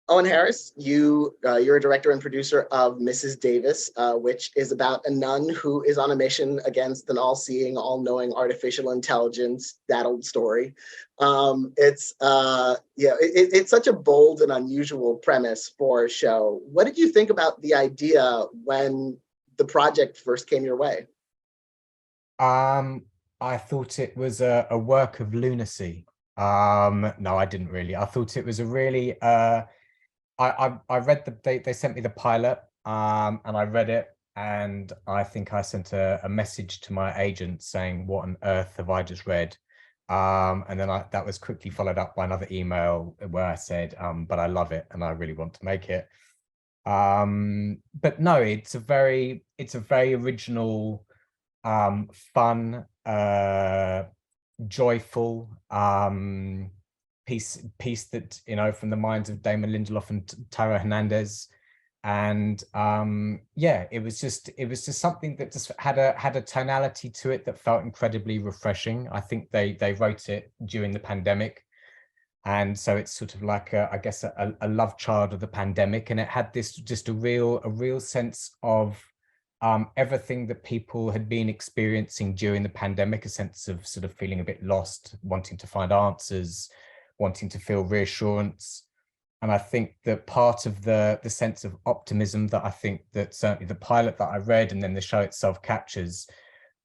Owen Harris, you're a director and producer of Mrs. Davis, which is about a nun who is on a mission against an all-seeing, all-knowing artificial intelligence. That old story. It's such a bold and unusual premise for a show. What did you think about the idea when the project first came your way? Um, I thought it was a work of lunacy. No, I didn't really. I thought it was a really I read they sent me the pilot, and I read it, and I think I sent a message to my agent saying, "What on earth have I just read?" And then that was quickly followed up by another email where I said, "But I love it and I really want to make it." But no, it's a very original, fun, joyful, piece that, from the minds of Damon Lindelof and Tara Hernandez. And yeah, it was just something that just had a tonality to it that felt incredibly refreshing. I think they wrote it during the pandemic, and so it's sort of like I guess a love child of the pandemic, and it had this just a real sense of everything that people had been experiencing during the pandemic, a sense of sort of feeling a bit lost, wanting to find answers, wanting to feel reassurance. And I think that part of the sense of optimism that I think that certainly the pilot that I read and then the show itself captures,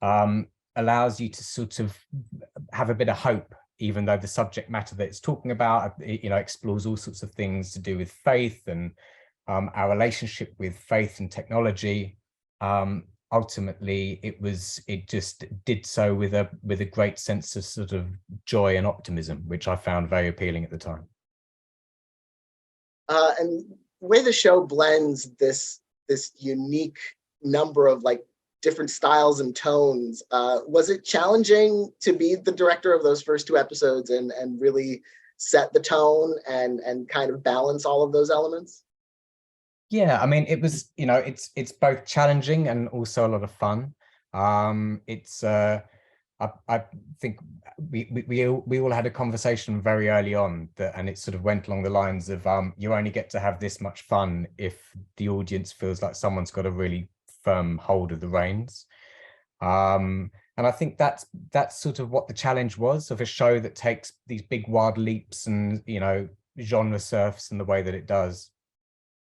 um, allows you to sort of have a bit of hope, even though the subject matter that it's talking about, explores all sorts of things to do with faith and our relationship with faith and technology. Ultimately, it just did so with a great sense of sort of joy and optimism, which I found very appealing at the time. And the way the show blends this unique number of like different styles and tones, was it challenging to be the director of those first two episodes and really set the tone and kind of balance all of those elements? Yeah, I mean, it's both challenging and also a lot of fun. It's I think we all had a conversation very early on that, and it sort of went along the lines of, you only get to have this much fun if the audience feels like someone's got a really firm hold of the reins. And I think that's sort of what the challenge was, of a show that takes these big wild leaps and, genre surfs in the way that it does.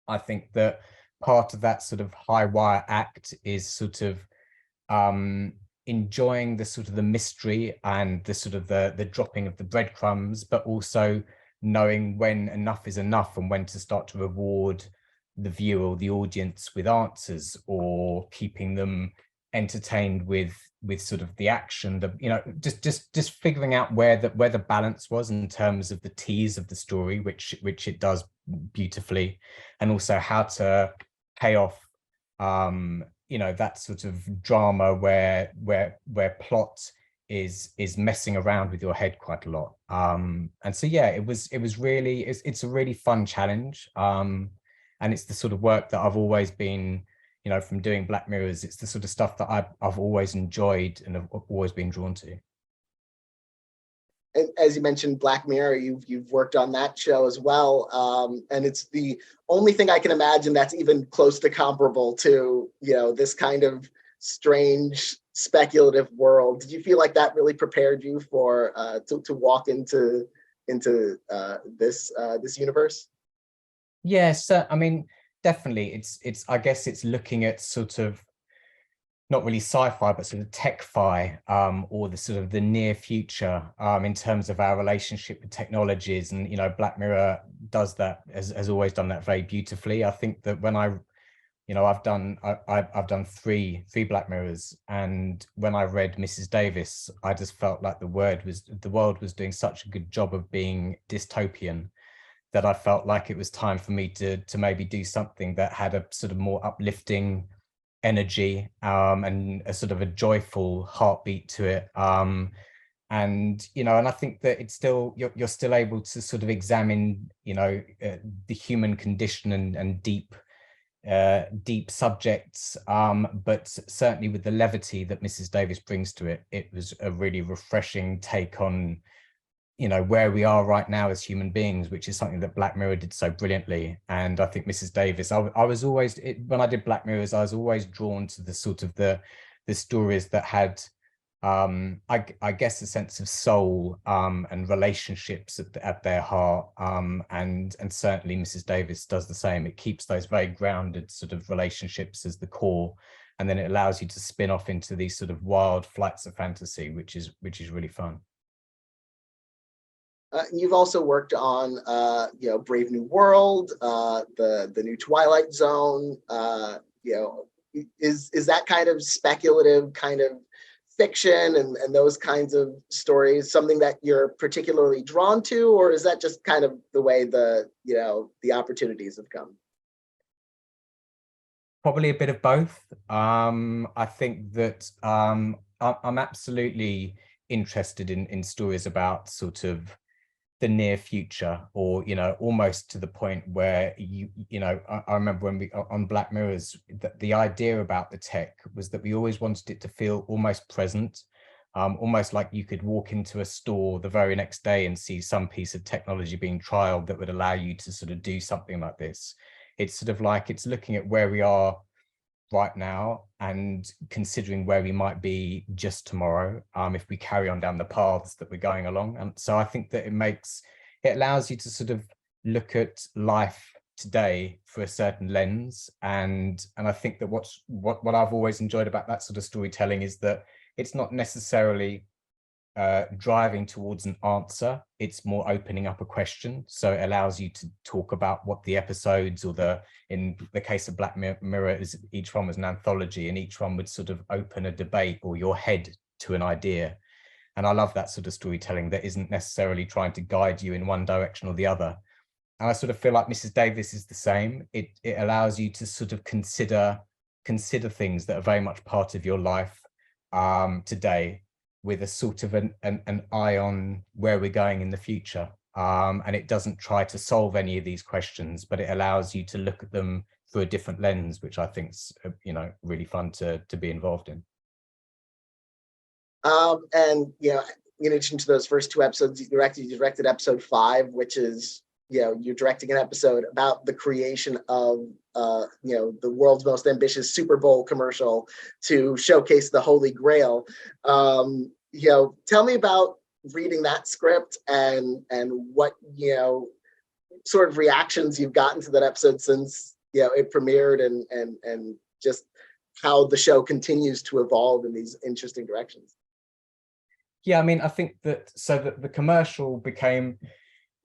I think that part of that sort of high wire act is sort of um enjoying the sort of the mystery and the sort of the dropping of the breadcrumbs, but also knowing when enough is enough and when to start to reward the viewer or the audience with answers, or keeping them entertained with sort of the action, just figuring out where the balance was in terms of the tease of the story, which it does beautifully, and also how to pay off that sort of drama where plot is messing around with your head quite a lot. And so yeah, it was really, it's a really fun challenge. And it's the sort of work that I've always been, from doing Black Mirrors, it's the sort of stuff that I've always enjoyed and have always been drawn to. And as you mentioned, Black Mirror, you've worked on that show as well, and it's the only thing I can imagine that's even close to comparable to this kind of strange speculative world. Did you feel like that really prepared you for to walk into this universe? Yes, I mean, definitely it's I guess it's looking at sort of not really sci-fi, but sort of tech-fi, or the sort of the near future, in terms of our relationship with technologies. And Black Mirror does that, has always done that very beautifully. I think that when I've done three Black Mirrors, and when I read Mrs. Davis, I just felt like the world was doing such a good job of being dystopian, that I felt like it was time for me to maybe do something that had a sort of more uplifting energy, and a sort of a joyful heartbeat to it. And I think that it's still, you're still able to sort of examine, the human condition and deep subjects, but certainly with the levity that Mrs. Davis brings to it, it was a really refreshing take on where we are right now as human beings, which is something that Black Mirror did so brilliantly. And I think Mrs. Davis, I was always, when I did Black Mirrors, I was always drawn to the sort of the stories that had, I guess, a sense of soul and relationships at their heart. And certainly Mrs. Davis does the same. It keeps those very grounded sort of relationships as the core. And then it allows you to spin off into these sort of wild flights of fantasy, which is really fun. You've also worked on, Brave New World, the new Twilight Zone. Is that kind of speculative kind of fiction and those kinds of stories something that you're particularly drawn to, or is that just kind of the way the opportunities have come? Probably a bit of both. I think that I'm absolutely interested in stories about sort of the near future, or almost to the point where I remember when we on Black Mirrors, the idea about the tech was that we always wanted it to feel almost present, almost like you could walk into a store the very next day and see some piece of technology being trialed that would allow you to sort of do something like this. It's sort of like it's looking at where we are right now and considering where we might be just tomorrow, if we carry on down the paths that we're going along. And so I think that it allows you to sort of look at life today through a certain lens. And I think that what I've always enjoyed about that sort of storytelling is that it's not necessarily driving towards an answer, it's more opening up a question. So it allows you to talk about what the episodes, or in the case of Black Mirror, is each one was an anthology, and each one would sort of open a debate or your head to an idea. And I love that sort of storytelling that isn't necessarily trying to guide you in one direction or the other. And I sort of feel like Mrs. Davis is the same. It allows you to sort of consider things that are very much part of your life today, with a sort of an eye on where we're going in the future. And it doesn't try to solve any of these questions, but it allows you to look at them through a different lens, which I think's really fun to be involved in. And in addition to those first two episodes you directed episode 5, which is you're directing an episode about the creation of the world's most ambitious Super Bowl commercial to showcase the Holy Grail. Tell me about reading that script and what sort of reactions you've gotten to that episode since it premiered, and just how the show continues to evolve in these interesting directions. Yeah, I mean, I think that the commercial became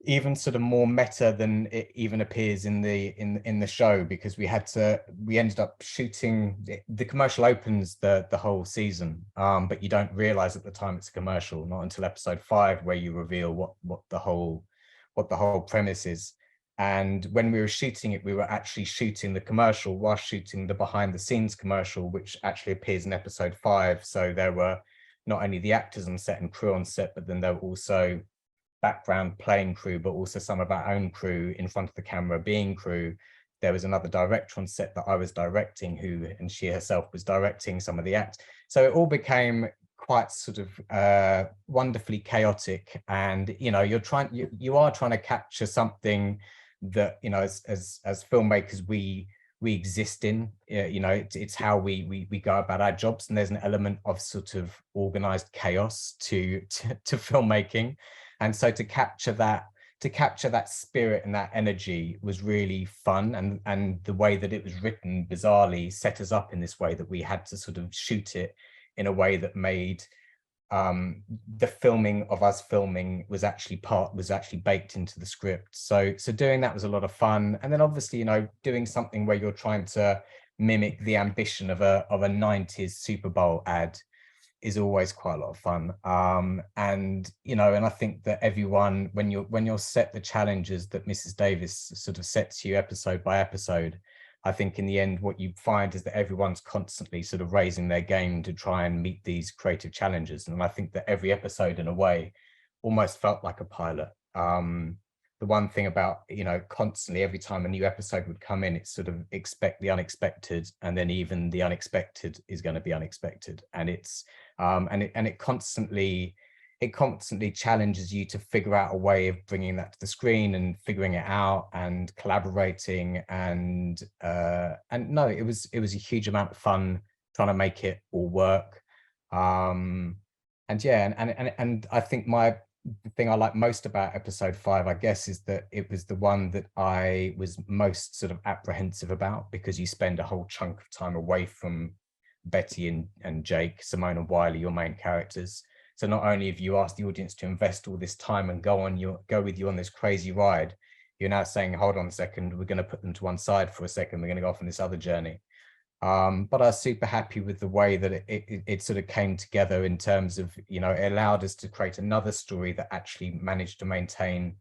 even sort of more meta than it even appears in the show, because we ended up shooting the commercial opens the whole season, but you don't realize at the time it's a commercial, not until episode 5, where you reveal what the whole premise is. And when we were shooting it, we were actually shooting the commercial while shooting the behind the scenes commercial, which actually appears in episode 5. So there were not only the actors on set and crew on set, but then there were also background playing crew, but also some of our own crew in front of the camera being crew. There was another director on set that I was directing, and she herself was directing some of the acts. So it all became quite sort of wonderfully chaotic. And you are trying to capture something that as filmmakers we exist in. It's how we go about our jobs, and there's an element of sort of organized chaos to filmmaking. And so to capture that spirit and that energy was really fun. And the way that it was written bizarrely set us up in this way that we had to sort of shoot it in a way that made the filming of us filming was actually baked into the script. So doing that was a lot of fun. And then obviously, doing something where you're trying to mimic the ambition of a 90s Super Bowl ad is always quite a lot of fun. And I think that everyone, when you're set the challenges that Mrs. Davis sort of sets you episode by episode, I think in the end what you find is that everyone's constantly sort of raising their game to try and meet these creative challenges. And I think that every episode in a way almost felt like a pilot. The one thing about constantly, every time a new episode would come in, it's sort of expect the unexpected, and then even the unexpected is going to be unexpected. And it's and it constantly it constantly challenges you to figure out a way of bringing that to the screen and figuring it out and collaborating. And no, it was a huge amount of fun trying to make it all work. And yeah, and I think the thing I like most about episode 5, I guess, is that it was the one that I was most sort of apprehensive about, because you spend a whole chunk of time away from Betty and Jake, Simone and Wiley, your main characters. So not only have you asked the audience to invest all this time and go with you on this crazy ride, you're now saying, hold on a second, we're going to put them to one side for a second, we're going to go off on this other journey. But I was super happy with the way that it sort of came together, in terms of, you know, it allowed us to create another story that actually managed to maintain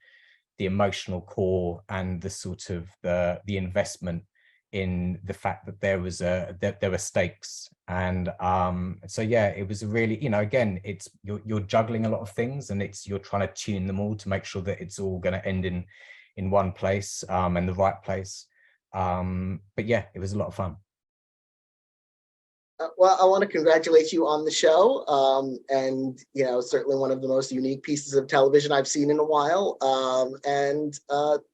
the emotional core and the sort of the investment in the fact that there were stakes. And so yeah, it was a really, you know, again, it's you're juggling a lot of things, and you're trying to tune them all to make sure that it's all going to end in one place, and the right place. But yeah, it was a lot of fun. Well, I want to congratulate you on the show, and you know, certainly one of the most unique pieces of television I've seen in a while. And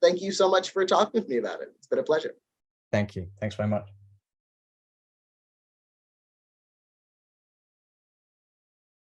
thank you so much for talking with me about it. It's been a pleasure. Thank you. Thanks very much.